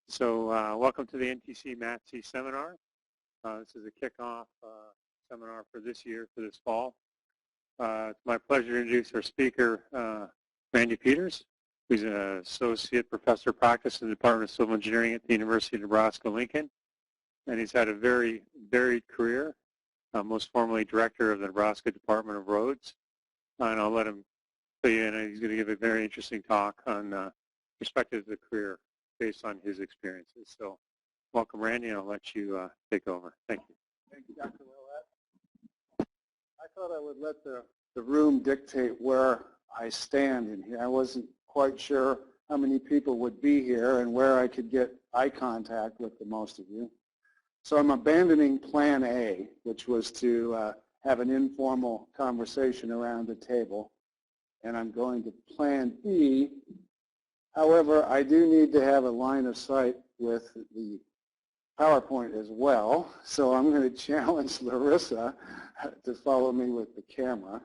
So welcome to the NTC MATC seminar. This is a kickoff seminar for this year, for this fall. It's my pleasure to introduce our speaker, Randy Peters, who's an associate professor of practice in the Department of Civil Engineering at the University of Nebraska-Lincoln. And he's had a very varied career, most formerly director of the Nebraska Department of Roads. And I'll let him fill you in. He's going to give a very interesting talk on perspectives of the career based on his experiences. So welcome, Randy, and I'll let you take over. Thank you. Thank you, Dr. Willett. I thought I would let the room dictate where I stand in here. I wasn't quite sure how many people would be here and where I could get eye contact with the most of you. So I'm abandoning Plan A, which was to have an informal conversation around the table, and I'm going to Plan B. However, I do need to have a line of sight with the PowerPoint as well, so I'm going to challenge Larissa to follow me with the camera.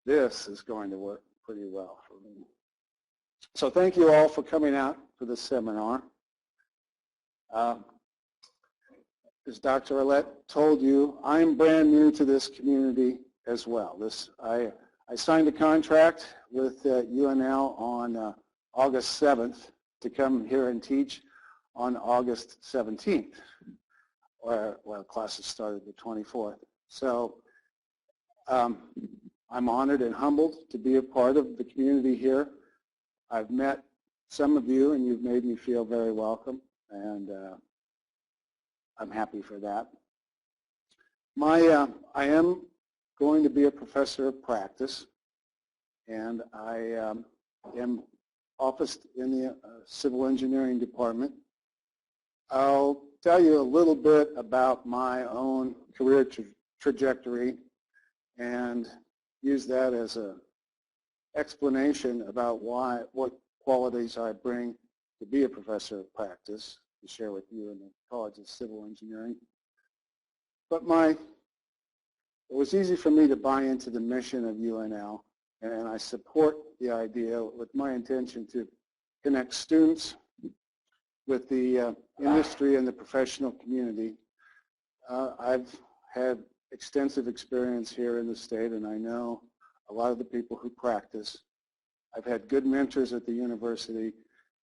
This is going to work pretty well for me. So thank you all for coming out for this seminar. As Dr. Willett told you, I'm brand new to this community as well. I signed a contract with UNL on August 7th to come here and teach on August 17th, well, classes started the 24th. So I'm honored and humbled to be a part of the community here. I've met some of you, and you've made me feel very welcome, and I'm happy for that. I am going to be a professor of practice, and I am officed in the civil engineering department. I'll tell you a little bit about my own career trajectory and use that as an explanation about what qualities I bring to be a professor of practice to share with you in the College of Civil Engineering. But it was easy for me to buy into the mission of UNL, and I support the idea with my intention to connect students with the industry and the professional community. I've had extensive experience here in the state, and I know a lot of the people who practice. I've had good mentors at the university,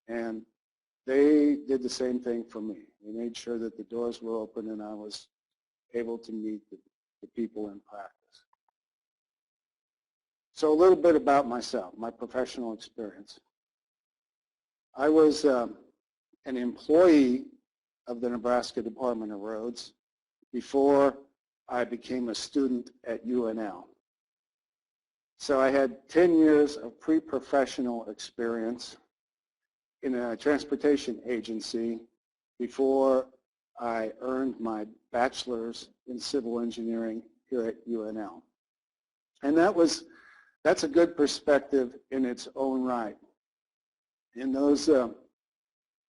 and they did the same thing for me. They made sure that the doors were open and I was able to meet the people in practice. So a little bit about myself, my professional experience. I was an employee of the Nebraska Department of Roads before I became a student at UNL. So I had 10 years of pre-professional experience in a transportation agency before I earned my bachelor's in civil engineering here at UNL. And that's a good perspective in its own right. In those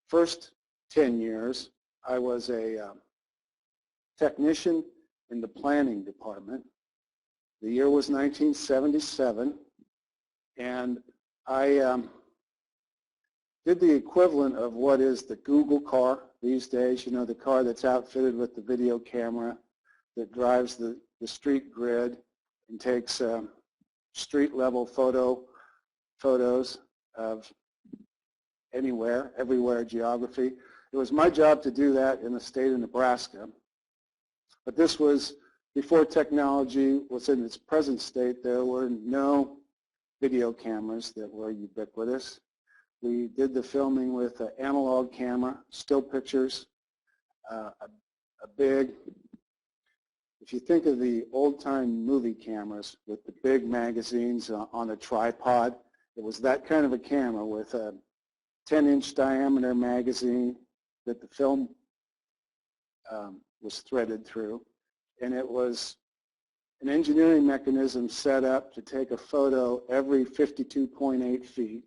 first 10 years, I was a technician in the planning department. The year was 1977, and I did the equivalent of what is the Google car these days, you know, the car that's outfitted with the video camera that drives the street grid and takes street level photos of anywhere, everywhere geography. It was my job to do that in the state of Nebraska. But this was before technology was in its present state. There were no video cameras that were ubiquitous. We did the filming with an analog camera, still pictures, if you think of the old-time movie cameras with the big magazines on a tripod, it was that kind of a camera with a 10-inch diameter magazine that the film was threaded through. And it was an engineering mechanism set up to take a photo every 52.8 feet,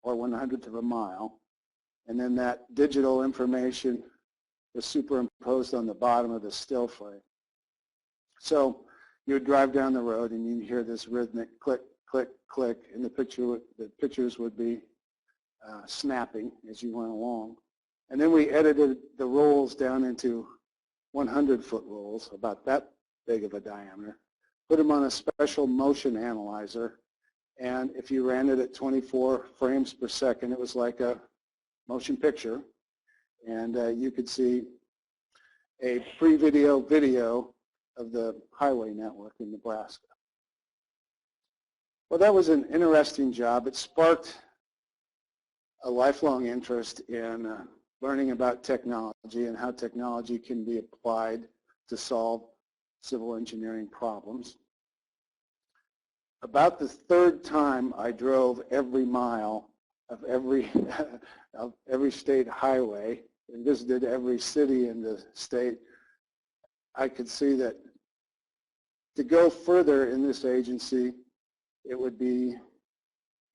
or 1/100th of a mile, and then that digital information was superimposed on the bottom of the still frame. So you would drive down the road and you'd hear this rhythmic click, click, click, and the pictures would be snapping as you went along. And then we edited the rolls down into 100-foot rolls, about that big of a diameter, put them on a special motion analyzer, and if you ran it at 24 frames per second, it was like a motion picture, and you could see a pre-video video of the highway network in Nebraska. Well, that was an interesting job. It sparked a lifelong interest in learning about technology and how technology can be applied to solve civil engineering problems. About the third time I drove every mile of every state highway and visited every city in the state, I could see that to go further in this agency, it would be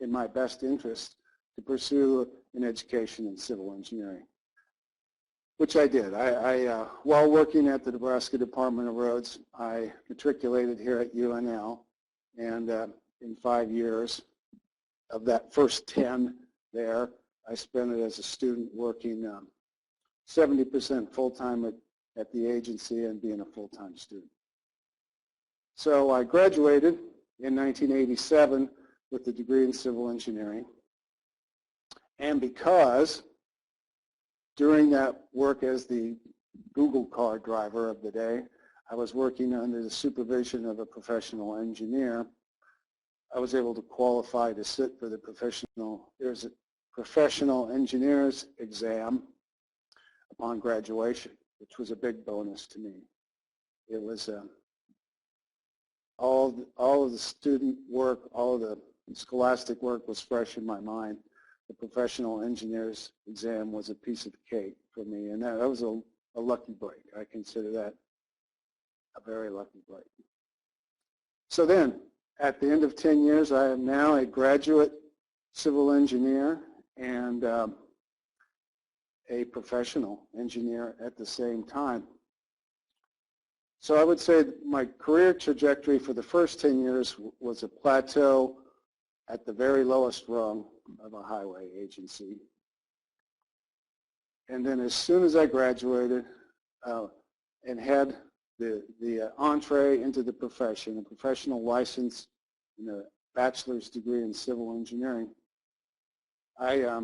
in my best interest to pursue an education in civil engineering, which I did. While working at the Nebraska Department of Roads, I matriculated here at UNL, and in 5 years of that first 10 there, I spent it as a student working 70% full-time at the agency and being a full-time student. So I graduated in 1987 with a degree in civil engineering. And because during that work as the Google car driver of the day, I was working under the supervision of a professional engineer, I was able to qualify to sit for the professional engineer's exam upon graduation, which was a big bonus to me. It was all of the student work, all of the scholastic work was fresh in my mind. The professional engineer's exam was a piece of cake for me, and that was a lucky break. I consider that a very lucky break. So then, at the end of 10 years, I am now a graduate civil engineer and a professional engineer at the same time. So I would say my career trajectory for the first 10 years was a plateau at the very lowest rung of a highway agency. And then as soon as I graduated and had the entree into the profession, a professional license and a bachelor's degree in civil engineering, I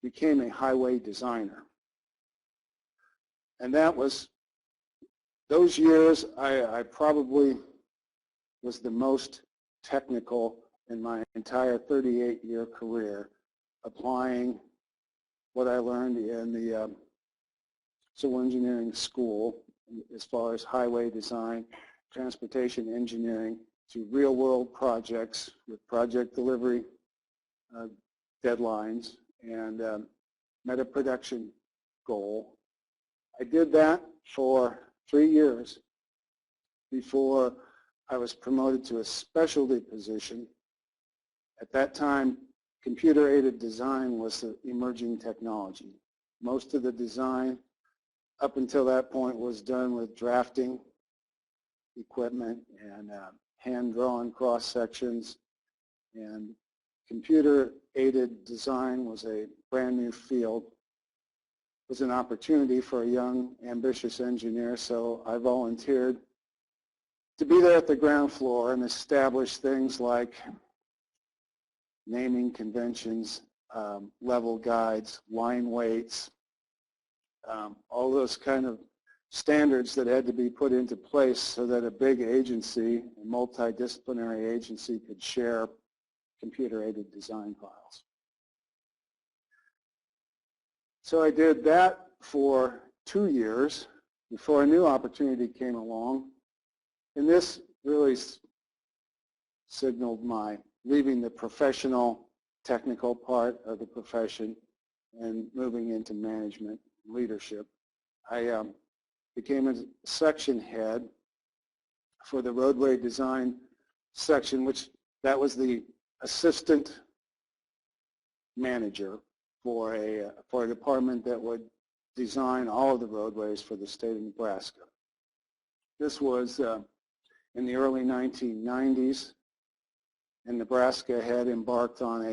became a highway designer. And that was, those years, I probably was the most technical in my entire 38-year career, applying what I learned in the civil engineering school as far as highway design, transportation engineering, to real-world projects with project delivery deadlines and met a production goal. I did that for 3 years before I was promoted to a specialty position. At that time, computer-aided design was the emerging technology. Most of the design up until that point was done with drafting equipment and hand-drawn cross-sections, and computer-aided design was a brand new field. It was an opportunity for a young, ambitious engineer, so I volunteered to be there at the ground floor and establish things like naming conventions, level guides, line weights, all those kind of standards that had to be put into place so that a big agency, a multidisciplinary agency, could share computer-aided design files. So I did that for 2 years before a new opportunity came along, and this really signaled my leaving the professional technical part of the profession and moving into management leadership. I became a section head for the roadway design section, which that was the assistant manager for a department that would design all of the roadways for the state of Nebraska. This was in the early 1990s, and Nebraska had embarked on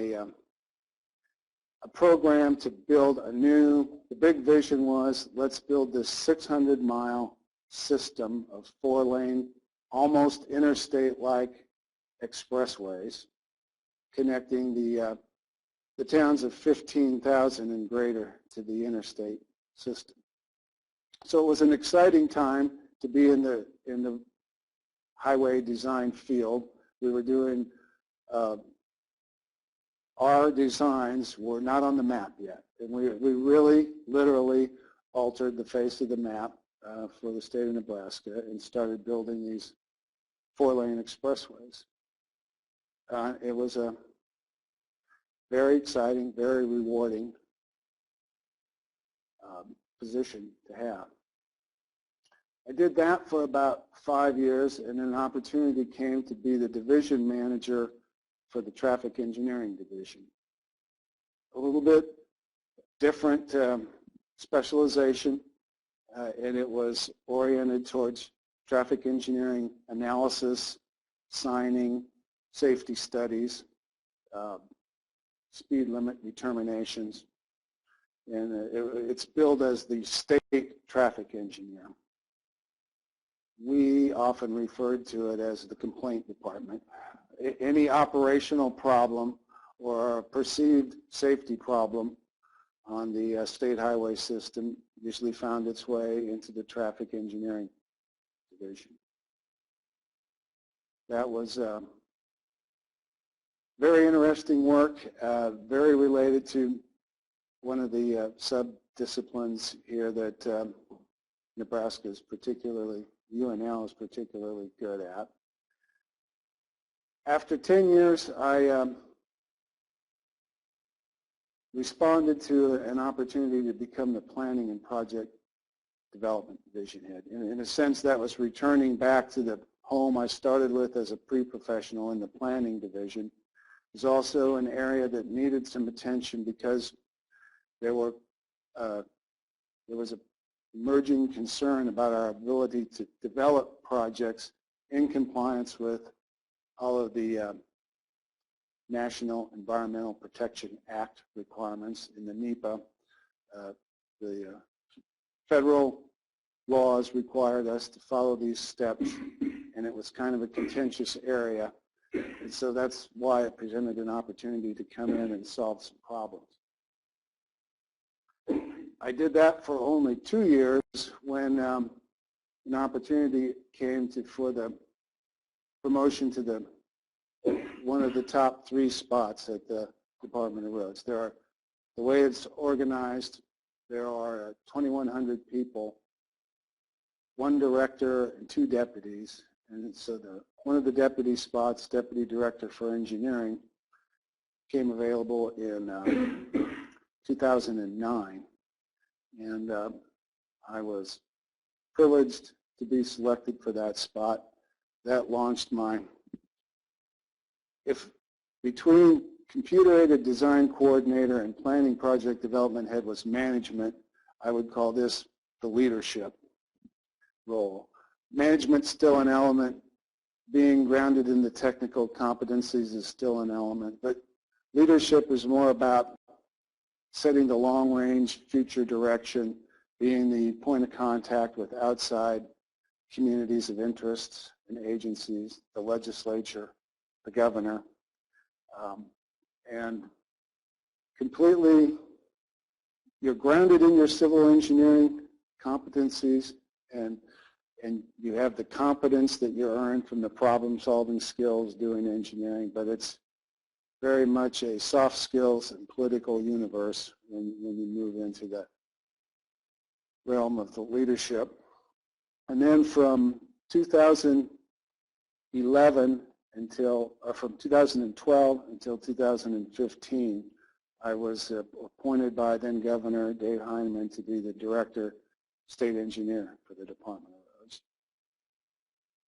a program to build the big vision was, let's build this 600-mile system of 4-lane, almost interstate-like expressways connecting the towns of 15,000 and greater to the interstate system. So it was an exciting time to be in the highway design field. We were doing, our designs were not on the map yet. And we really, literally altered the face of the map for the state of Nebraska and started building these 4-lane expressways. It was a very exciting, very rewarding position to have. I did that for about 5 years, and an opportunity came to be the division manager for the traffic engineering division. A little bit different specialization, and it was oriented towards traffic engineering analysis, signing, safety studies, speed limit determinations, and it's billed as the state traffic engineer. We often referred to it as the complaint department. Any operational problem or perceived safety problem on the state highway system usually found its way into the traffic engineering division. That was very interesting work, very related to one of the sub-disciplines here that Nebraska is particularly, UNL is particularly good at. After 10 years, I responded to an opportunity to become the planning and project development division head. In a sense, that was returning back to the home I started with as a pre-professional in the planning division. It was also an area that needed some attention because there was an emerging concern about our ability to develop projects in compliance with all of the National Environmental Protection Act requirements in the NEPA. The federal laws required us to follow these steps, and it was kind of a contentious area. And so that's why it presented an opportunity to come in and solve some problems. I did that for only 2 years when an opportunity came for the promotion to one of the top 3 spots at the Department of Roads. The way it's organized, there are 2,100 people, 1 director and 2 deputies. And so one of the deputy spots, Deputy Director for Engineering, came available in 2009. And I was privileged to be selected for that spot. That launched between computer-aided design coordinator and planning project development head was management, I would call this the leadership role. Management's still an element. Being grounded in the technical competencies is still an element. But leadership is more about setting the long-range future direction, being the point of contact with outside communities of interests and agencies, the legislature, the governor, and completely you're grounded in your civil engineering competencies, and you have the competence that you earn from the problem-solving skills doing engineering, but it's very much a soft skills and political universe when you move into that realm of the leadership. And then from 2011 from 2012 until 2015, I was appointed by then Governor Dave Heinemann to be the Director State Engineer for the Department of Roads,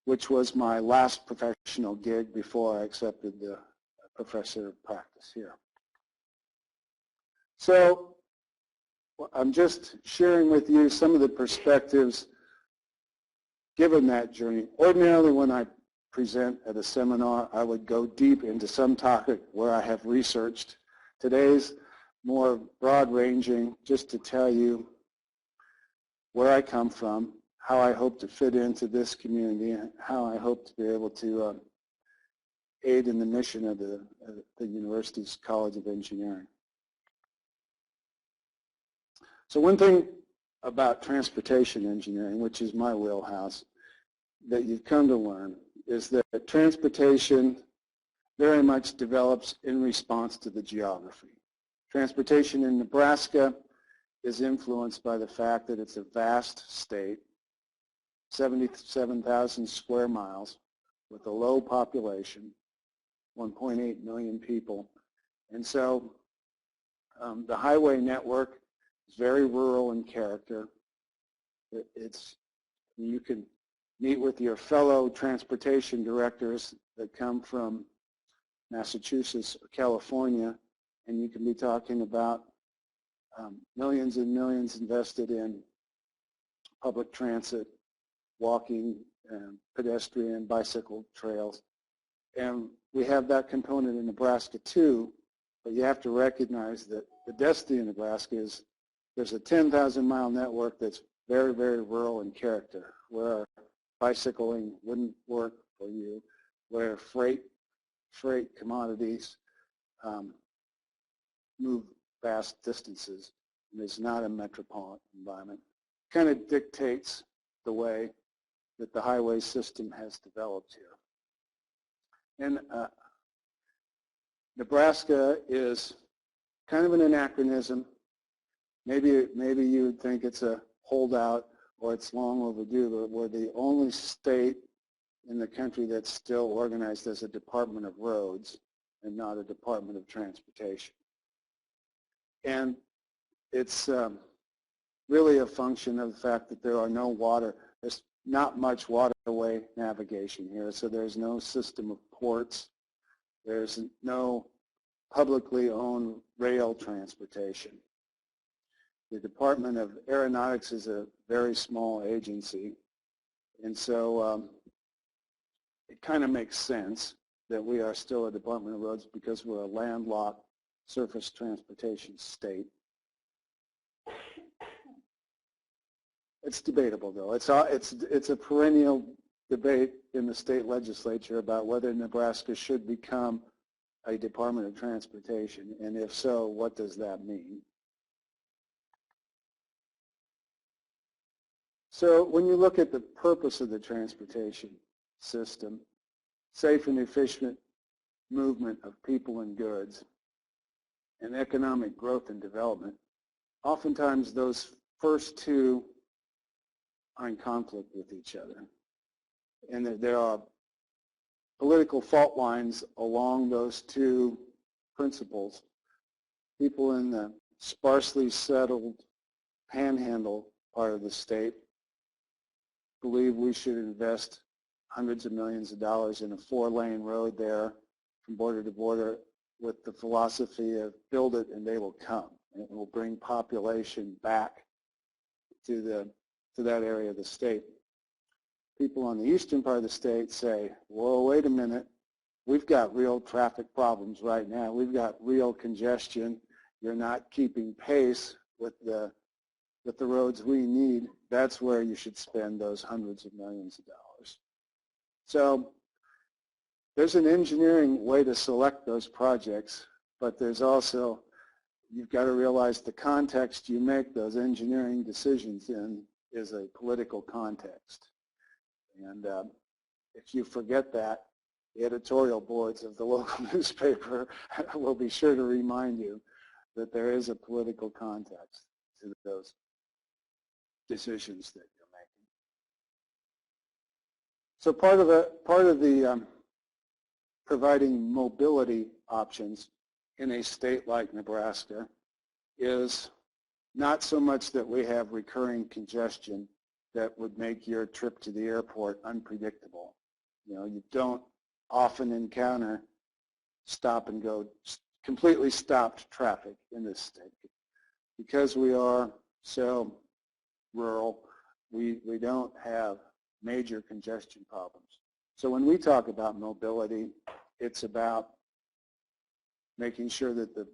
which was my last professional gig before I accepted the professor of practice here. So I'm just sharing with you some of the perspectives given that journey. Ordinarily, when I present at a seminar, I would go deep into some topic where I have researched. Today's more broad-ranging, just to tell you where I come from, how I hope to fit into this community, and how I hope to be able to aid in the mission of the university's College of Engineering. So one thing about transportation engineering, which is my wheelhouse, that you've come to learn is that transportation very much develops in response to the geography. Transportation in Nebraska is influenced by the fact that it's a vast state, 77,000 square miles, with a low population, 1.8 million people. And so the highway network is very rural in character. You can meet with your fellow transportation directors that come from Massachusetts or California, and you can be talking about millions and millions invested in public transit, walking, pedestrian, bicycle trails. And we have that component in Nebraska too, but you have to recognize that the destiny of Nebraska is there's a 10,000-mile network that's very, very rural in character, where bicycling wouldn't work for you, where freight commodities move vast distances, and it's not a metropolitan environment. It kind of dictates the way that the highway system has developed here. And Nebraska is kind of an anachronism. Maybe you would think it's a holdout or it's long overdue, but we're the only state in the country that's still organized as a Department of Roads and not a Department of Transportation. And it's really a function of the fact that there's not much waterway navigation here, so there's no system of ports. There's no publicly owned rail transportation. The Department of Aeronautics is a very small agency, and so it kind of makes sense that we are still a Department of Roads because we're a landlocked surface transportation state. It's debatable, though. It's a perennial debate in the state legislature about whether Nebraska should become a Department of Transportation, and if so, what does that mean? So when you look at the purpose of the transportation system, safe and efficient movement of people and goods, and economic growth and development, oftentimes those first two are in conflict with each other. And there are political fault lines along those two principles. People in the sparsely settled panhandle part of the state believe we should invest hundreds of millions of dollars in a 4-lane road there from border to border with the philosophy of build it and they will come. And it will bring population back to that area of the state. People on the eastern part of the state say, whoa, wait a minute, we've got real traffic problems right now. We've got real congestion. You're not keeping pace with the roads we need. That's where you should spend those hundreds of millions of dollars. So there's an engineering way to select those projects, but there's also, you've got to realize the context you make those engineering decisions in is a political context. And if you forget that, the editorial boards of the local newspaper will be sure to remind you that there is a political context to those decisions that you're making. So part of the providing mobility options in a state like Nebraska is not so much that we have recurring congestion that would make your trip to the airport unpredictable. You know, you don't often encounter stop and go, completely stopped traffic in this state. Because we are so rural, we don't have major congestion problems. So when we talk about mobility, it's about making sure that the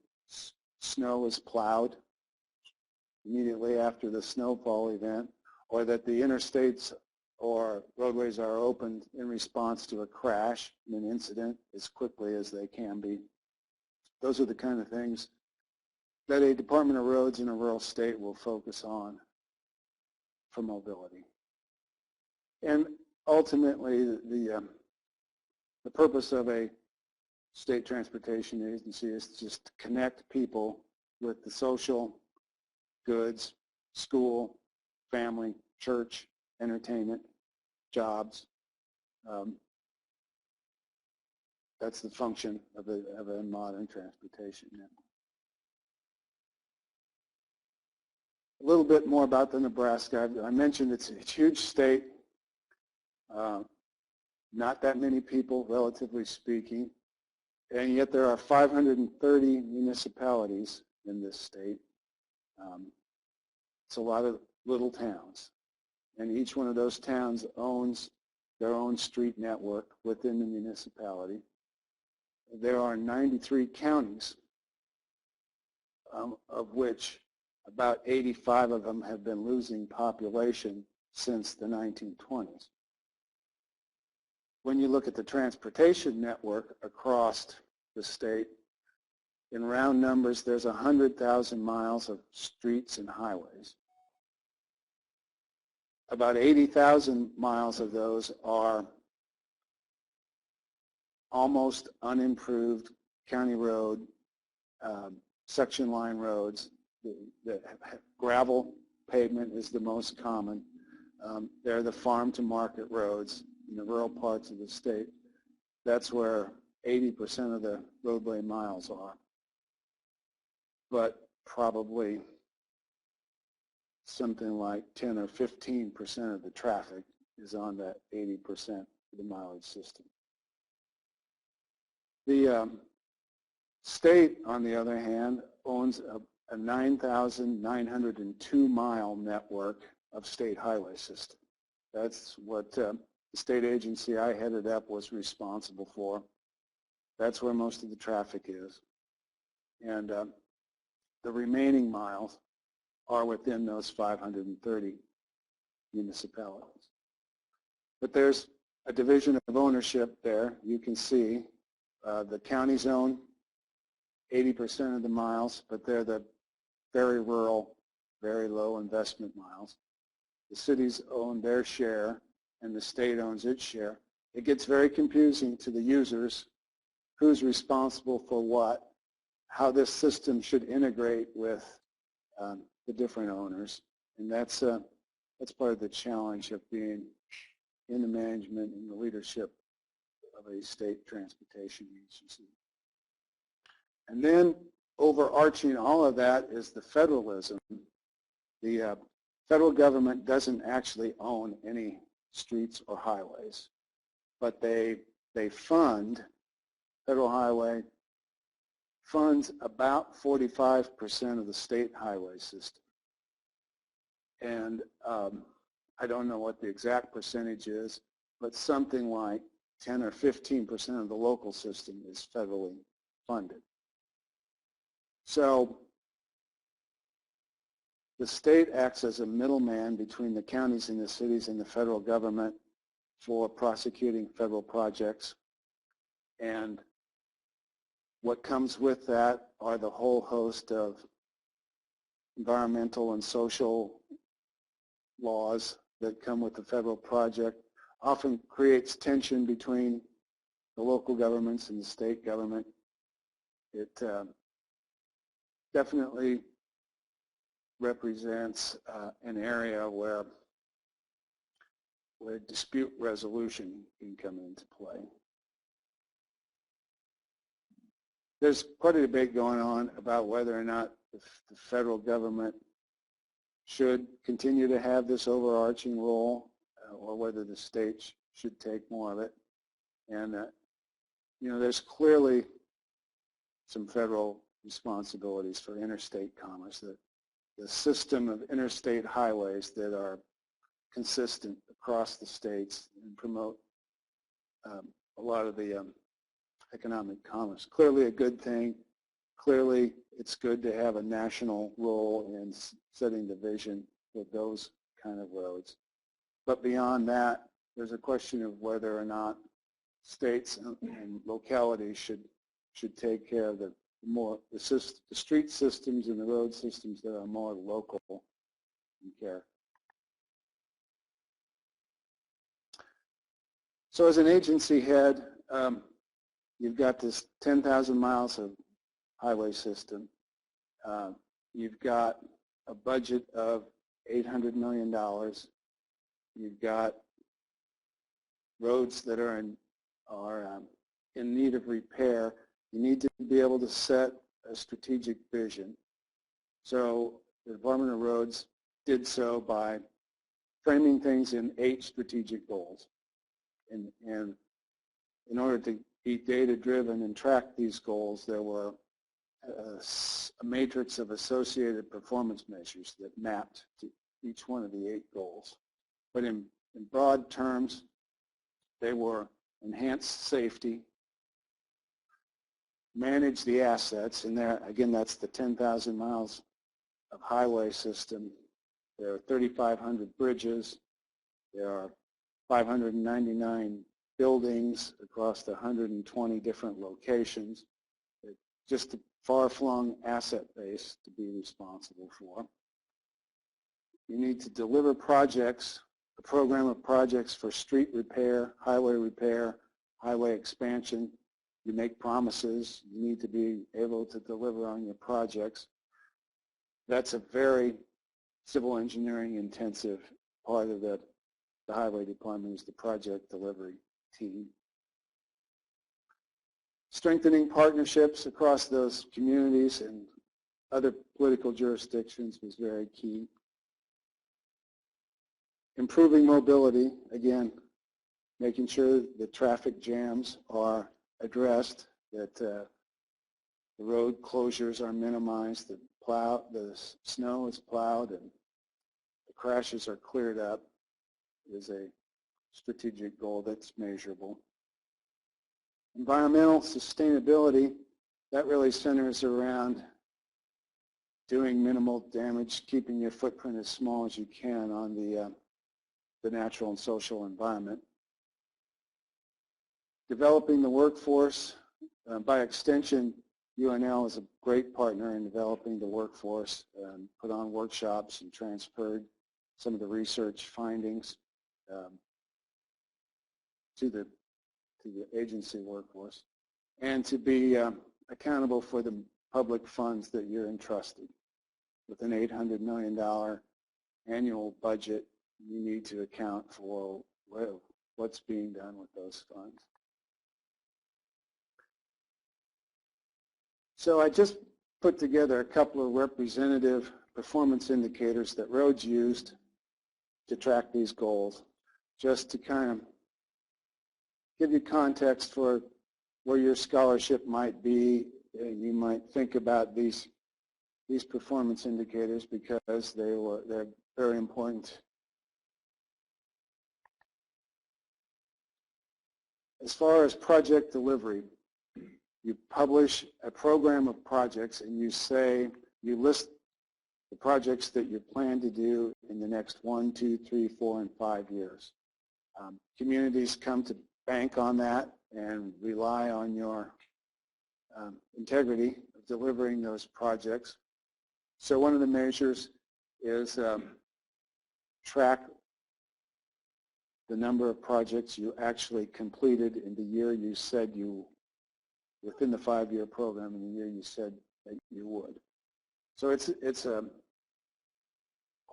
snow is plowed immediately after the snowfall event, or that the interstates or roadways are opened in response to a crash and an incident as quickly as they can be. Those are the kind of things that a Department of Roads in a rural state will focus on for mobility. And ultimately, the purpose of a state transportation agency is just to connect people with the social, goods, school, family, church, entertainment, jobs. That's the function of a modern transportation network. A little bit more about the Nebraska. I mentioned it's a huge state, not that many people, relatively speaking, and yet there are 530 municipalities in this state. It's a lot of little towns, and each one of those towns owns their own street network within the municipality. There are 93 counties, of which about 85 of them have been losing population since the 1920s. When you look at the transportation network across the state, in round numbers, there's 100,000 miles of streets and highways. About 80,000 miles of those are almost unimproved county road, section line roads. The gravel pavement is the most common. They're the farm to market roads in the rural parts of the state. That's where 80% of the roadway miles are. But probably something like 10 or 15% of the traffic is on that 80% of the mileage system. The state, on the other hand, owns a 9,902 mile network of state highway system. That's what the state agency I headed up was responsible for. That's where most of the traffic is. And the remaining miles are within those 530 municipalities. But there's a division of ownership there. You can see the counties own 80% of the miles, but they're the very rural, very low investment miles. The cities own their share, and the state owns its share. It gets very confusing to the users who's responsible for what, how this system should integrate with the different owners. And that's part of the challenge of being in the management and the leadership of a state transportation agency. And then overarching all of that is the federalism. The federal government doesn't actually own any streets or highways, but they fund, federal highway funds about 45% of the state highway system. And I don't know what the exact percentage is, but something like 10 or 15% of the local system is federally funded. So the state acts as a middleman between the counties and the cities and the federal government for prosecuting federal projects. And what comes with that are the whole host of environmental and social laws that come with the federal project. Often creates tension between the local governments and the state government. It definitely represents an area where dispute resolution can come into play. There's quite a debate going on about whether or not the federal government should continue to have this overarching role or whether the states should take more of it. And, there's clearly some federal responsibilities for interstate commerce, that the system of interstate highways that are consistent across the states and promote a lot of the economic commerce. Clearly a good thing, clearly it's good to have a national role in setting the vision for those kind of roads. But beyond that, there's a question of whether or not states and localities should take care of the street systems and the road systems that are more local in care. So as an agency head, you've got this 10,000 miles of highway system. You've got a budget of $800 million. You've got roads that are in need of repair. You need to be able to set a strategic vision. So the Department of Roads did so by framing things in 8 strategic goals. And in order to be data-driven and track these goals, there were a matrix of associated performance measures that mapped to each one of the 8 goals. But in broad terms, they were enhanced safety, manage the assets, and there, again, that's the 10,000 miles of highway system. There are 3,500 bridges. There are 599 buildings across the 120 different locations. It's just a far-flung asset base to be responsible for. You need to deliver projects, a program of projects for street repair, highway expansion. You make promises. You need to be able to deliver on your projects. That's a very civil engineering intensive part of the highway department is the project delivery team. Strengthening partnerships across those communities and other political jurisdictions was very key. Improving mobility, again, making sure the traffic jams are addressed, that the road closures are minimized, the snow is plowed, and the crashes are cleared up is a strategic goal that's measurable. Environmental sustainability, that really centers around doing minimal damage, keeping your footprint as small as you can on the natural and social environment. Developing the workforce, by extension, UNL is a great partner in developing the workforce, put on workshops and transferred some of the research findings to the agency workforce, and to be accountable for the public funds that you're entrusted. With an $800 million annual budget, you need to account for what's being done with those funds. So I just put together a couple of representative performance indicators that roads used to track these goals, just to kind of give you context for where your scholarship might be. You might think about these performance indicators because they're very important. As far as project delivery, you publish a program of projects and you list the projects that you plan to do in the next 1, 2, 3, 4, and 5 years. Communities come to bank on that and rely on your integrity of delivering those projects. So one of the measures is track the number of projects you actually completed in the year you said you, within the 5-year program, in the year you said that you would. So it's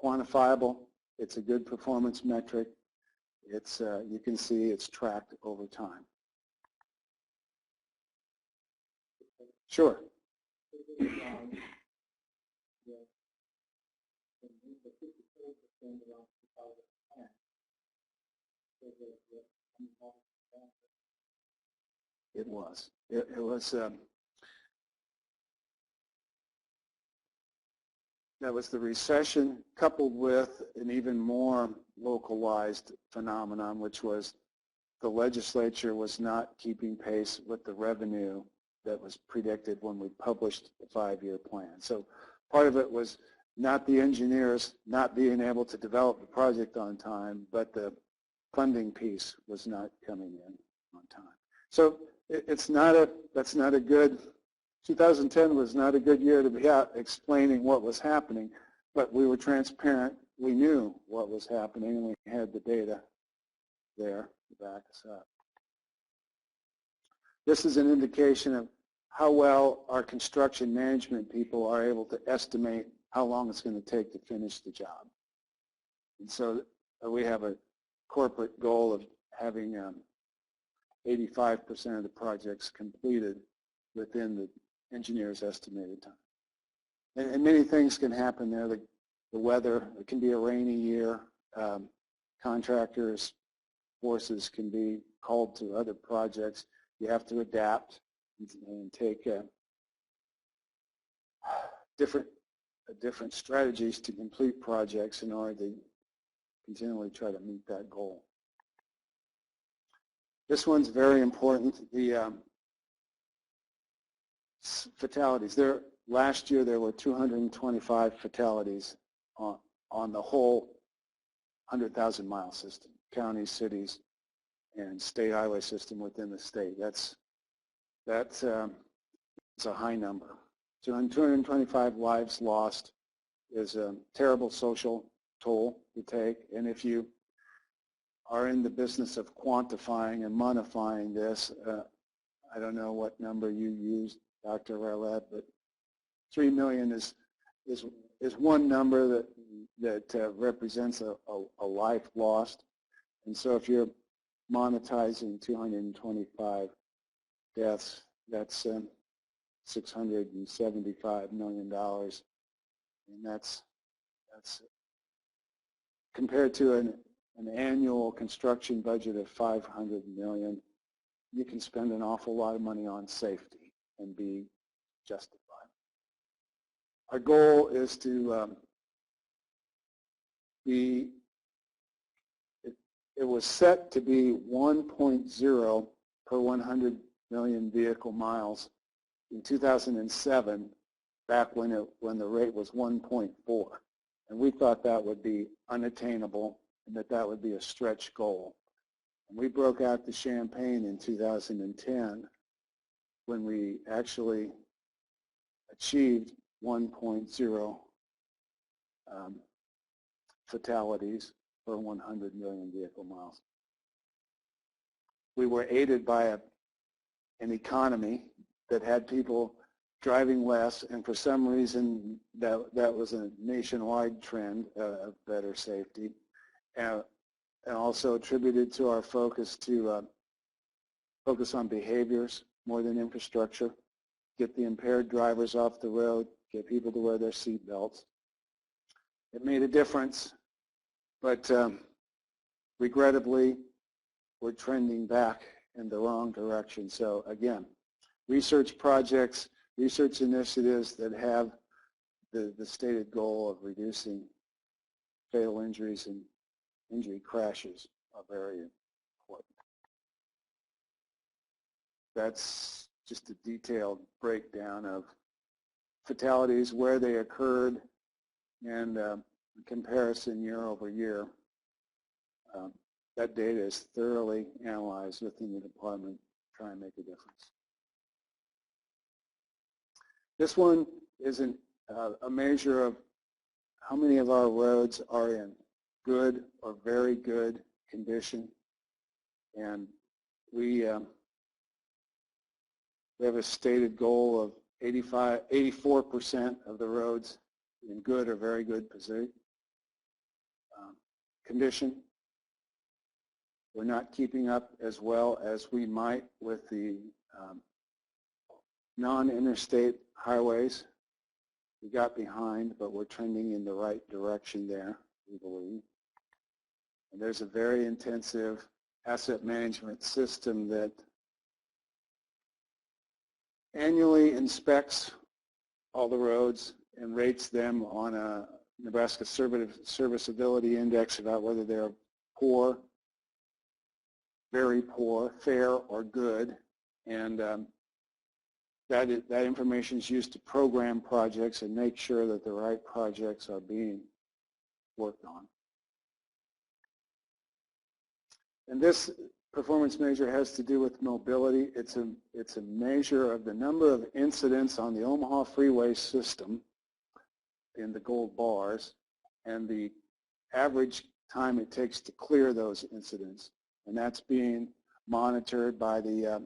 quantifiable. It's a good performance metric. It's you can see it's tracked over time. Sure. It was. It was. That was the recession coupled with an even more localized phenomenon, which was the legislature was not keeping pace with the revenue that was predicted when we published the 5-year plan. So part of it was not the engineers not being able to develop the project on time, but the funding piece was not coming in on time. So that's not a good, 2010 was not a good year to be out explaining what was happening, but we were transparent. We knew what was happening, and we had the data there to back us up. This is an indication of how well our construction management people are able to estimate how long it's going to take to finish the job. And so we have a corporate goal of having 85% of the projects completed within the engineer's estimated time. And many things can happen there. The weather, it can be a rainy year. Contractors' forces can be called to other projects. You have to adapt and take different strategies to complete projects in order to continually try to meet that goal. This one's very important, the fatalities. Last year there were 225 fatalities on the whole 100,000 mile system, counties, cities, and state highway system within the state. That's a high number. 225 lives lost is a terrible social toll to take, and if you are in the business of quantifying and monifying this, I don't know what number you used, Dr. Rowlett, but 3 million is one number that represents a life lost. And so if you're monetizing 225 deaths, that's $675 million, and that's compared to an annual construction budget of $500 million. You can spend an awful lot of money on safety and be justified. Our goal is to it was set to be 1.0 per 100 million vehicle miles in 2007, back when the rate was 1.4. And we thought that would be unattainable and that would be a stretch goal. And we broke out the champagne in 2010 when we actually achieved 1.0 fatalities per 100 million vehicle miles. We were aided by an economy that had people driving less, and for some reason that was a nationwide trend of better safety, and also attributed to our focus on behaviors more than infrastructure, get the impaired drivers off the road, get people to wear their seat belts. It made a difference, but regrettably, we're trending back in the wrong direction. So again, research projects, research initiatives that have the stated goal of reducing fatal injuries and injury crashes are very important. That's just a detailed breakdown of fatalities, where they occurred, and comparison year over year. That data is thoroughly analyzed within the department to try and make a difference. This one is a measure of how many of our roads are in good or very good condition, and we have a stated goal of 84% of the roads in good or very good condition. We're not keeping up as well as we might with the non-interstate highways. We got behind, but we're trending in the right direction there, we believe. And there's a very intensive asset management system that annually inspects all the roads and rates them on a Nebraska Serviceability Index about whether they're poor, very poor, fair, or good. And that information is used to program projects and make sure that the right projects are being worked on. And this performance measure has to do with mobility. It's a measure of the number of incidents on the Omaha freeway system in the gold bars and the average time it takes to clear those incidents. And that's being monitored by the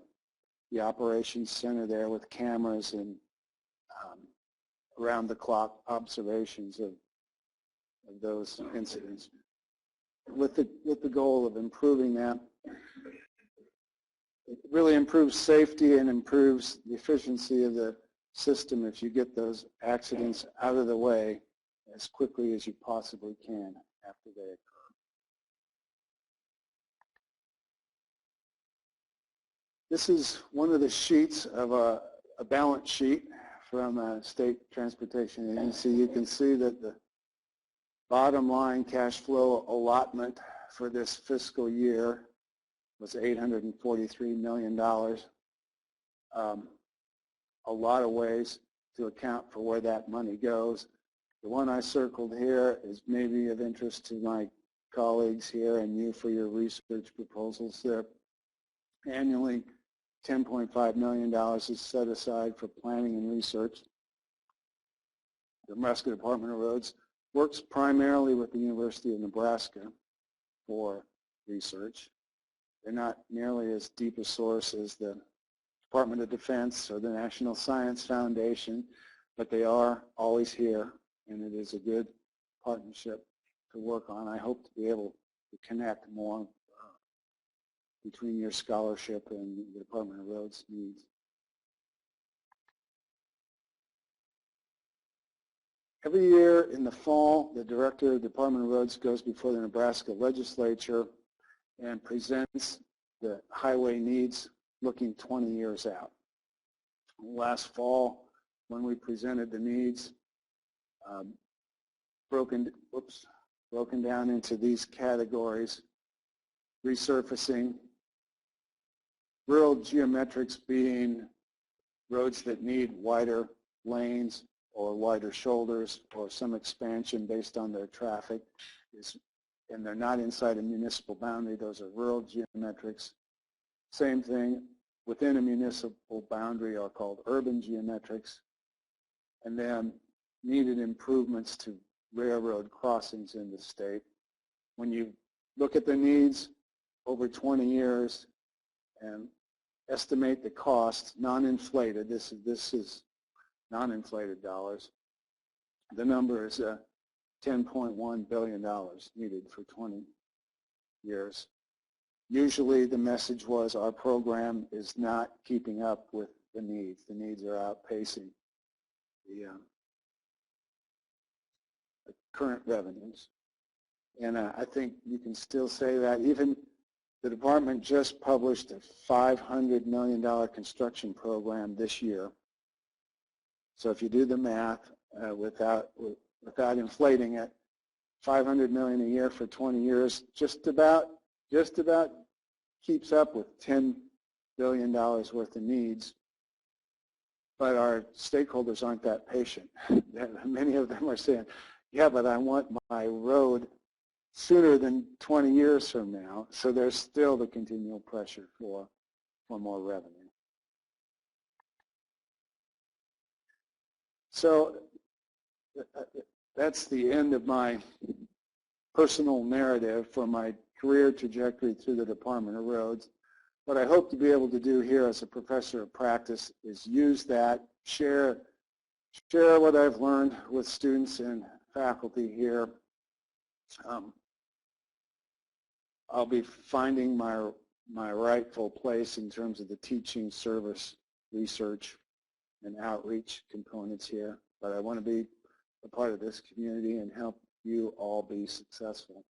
operations center there with cameras and around-the-clock observations of those incidents, with the goal of improving that. It really improves safety and improves the efficiency of the system if you get those accidents out of the way as quickly as you possibly can after they occur. This is one of the sheets of a balance sheet from a state transportation agency. You can see that the bottom line cash flow allotment for this fiscal year was $843 million. A lot of ways to account for where that money goes. The one I circled here is maybe of interest to my colleagues here and you for your research proposals. There annually, $10.5 million is set aside for planning and research. The Nebraska Department of Roads works primarily with the University of Nebraska for research. They're not nearly as deep a source as the Department of Defense or the National Science Foundation, but they are always here, and it is a good partnership to work on. I hope to be able to connect more between your scholarship and the Department of Roads needs. Every year in the fall, the Director of the Department of Roads goes before the Nebraska legislature and presents the highway needs looking 20 years out. Last fall, when we presented the needs, broken down into these categories: resurfacing, rural geometrics being roads that need wider lanes or wider shoulders or some expansion based on their traffic, and they're not inside a municipal boundary. Those are rural geometrics. Same thing within a municipal boundary are called urban geometrics. And then needed improvements to railroad crossings in the state. When you look at the needs over 20 years and estimate the cost, non-inflated, this is non-inflated dollars, the number is $10.1 billion needed for 20 years. Usually the message was our program is not keeping up with the needs. The needs are outpacing the current revenues. And I think you can still say that. Even the department just published a $500 million construction program this year. So if you do the math without inflating it, $500 million a year for 20 years just about keeps up with $10 billion worth of needs. But our stakeholders aren't that patient. Many of them are saying, yeah, but I want my road sooner than 20 years from now. So there's still the continual pressure for more revenue. So that's the end of my personal narrative for my career trajectory through the Department of Roads. What I hope to be able to do here as a professor of practice is use that, share what I've learned with students and faculty here. I'll be finding my rightful place in terms of the teaching, service, research, and outreach components here. But I want to be a part of this community and help you all be successful.